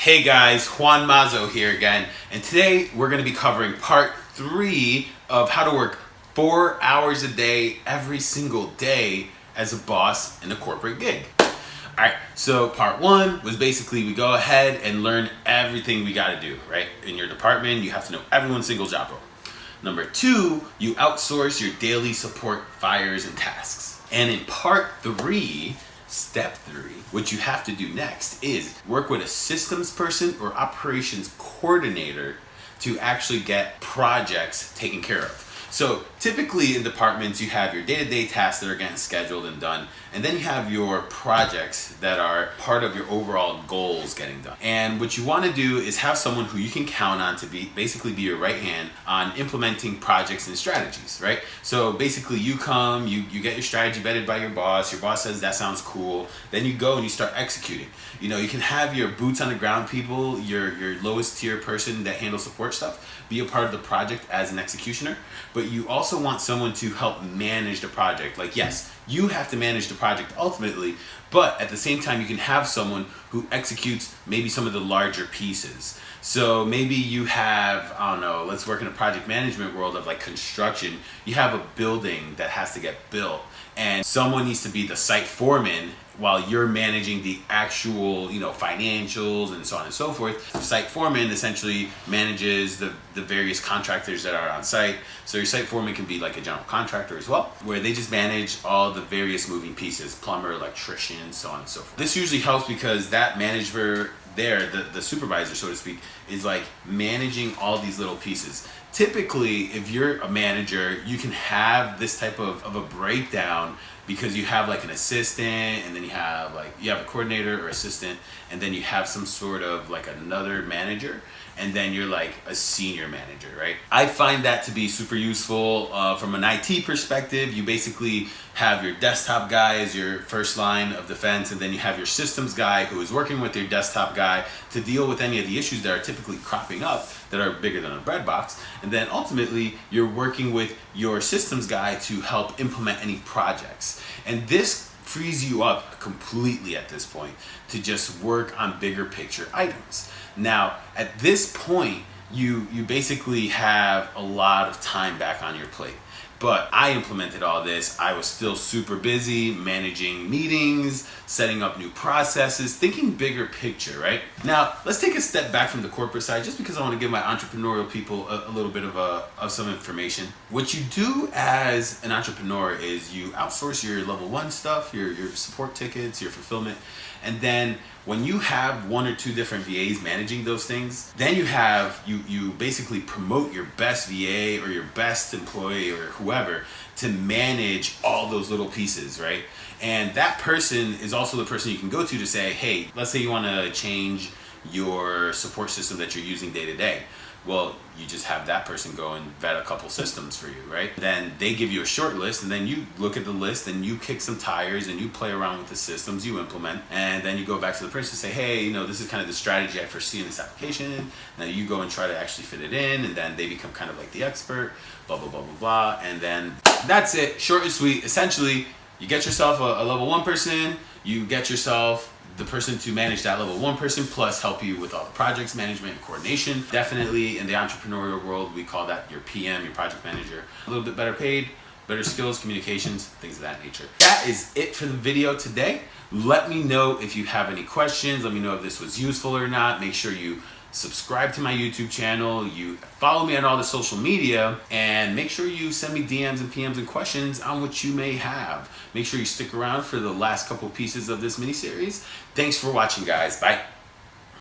Hey guys, Juan Mazo here again, and today we're going to be covering part 3 of how to work 4 hours a day every single day as a boss in a corporate gig. Alright, so part 1 was basically we go ahead and learn everything we got to do, right? In your department, you have to know everyone's single job role. Number 2, you outsource your daily support fires and tasks. And in part 3, step 3, what you have to do next is work with a systems person or operations coordinator to actually get projects taken care of. So typically in departments, you have your day-to-day tasks that are getting scheduled and done, and then you have your projects that are part of your overall goals getting done. And what you want to do is have someone who you can count on to basically be your right hand on implementing projects and strategies, right? So basically you come, you get your strategy vetted by your boss says that sounds cool, then you go and you start executing. You know, you can have your boots on the ground people, your lowest tier person that handles support stuff, be a part of the project as an executioner, but you also want someone to help manage the project. Like, yes, you have to manage the project ultimately, but at the same time you can have someone who executes maybe some of the larger pieces. So maybe you have, I don't know, let's work in a project management world of like construction. You have a building that has to get built and someone needs to be the site foreman while you're managing the actual, financials and so on and so forth. The site foreman essentially manages the various contractors that are on site. So your site foreman can be like a general contractor as well, where they just manage all the various moving pieces, plumber, electrician, so on and so forth. This usually helps because that manager there, the supervisor, so to speak, is like managing all these little pieces. Typically, if you're a manager, you can have this type of a breakdown because you have like an assistant, and then you have a coordinator or assistant, and then you have some sort of like another manager, and then you're like a senior manager, right? I find that to be super useful from an IT perspective. You basically have your desktop guy as your first line of defense, and then you have your systems guy who is working with your desktop guy to deal with any of the issues that are typically cropping up that are bigger than a bread box. And then ultimately, you're working with your systems guy to help implement any projects. And this frees you up completely at this point to just work on bigger picture items. Now, at this point, you basically have a lot of time back on your plate. But I implemented all this. I was still super busy managing meetings, setting up new processes, thinking bigger picture, right? Now, let's take a step back from the corporate side just because I want to give my entrepreneurial people a little bit of some information. What you do as an entrepreneur is you outsource your level 1 stuff, your support tickets, your fulfillment, and then when you have 1 or 2 different VAs managing those things, then you basically promote your best VA or your best employee or whoever to manage all those little pieces, right? And that person is also the person you can go to say, hey, let's say you want to change your support system that you're using day to day. Well, you just have that person go and vet a couple systems for you, right? Then they give you a short list, and then you look at the list and you kick some tires and you play around with the systems you implement, and then you go back to the person and say, hey, this is kind of the strategy I foresee in this application. Now you go and try to actually fit it in, and then they become kind of like the expert, blah, blah, blah, blah, blah. And then that's it, short and sweet. Essentially, you get yourself a level 1 person, you get yourself the person to manage that level 1 person plus help you with all the projects management and coordination. Definitely in the entrepreneurial world, we call that your PM, your project manager. A little bit better paid, better skills, communications, things of that nature. That is it for the video today. Let me know if you have any questions. Let me know if this was useful or not. Make sure you subscribe to my YouTube channel, you follow me on all the social media, and make sure you send me DMs and PMs and questions on what you may have. Make sure you stick around for the last couple pieces of this mini series. Thanks for watching, guys. Bye.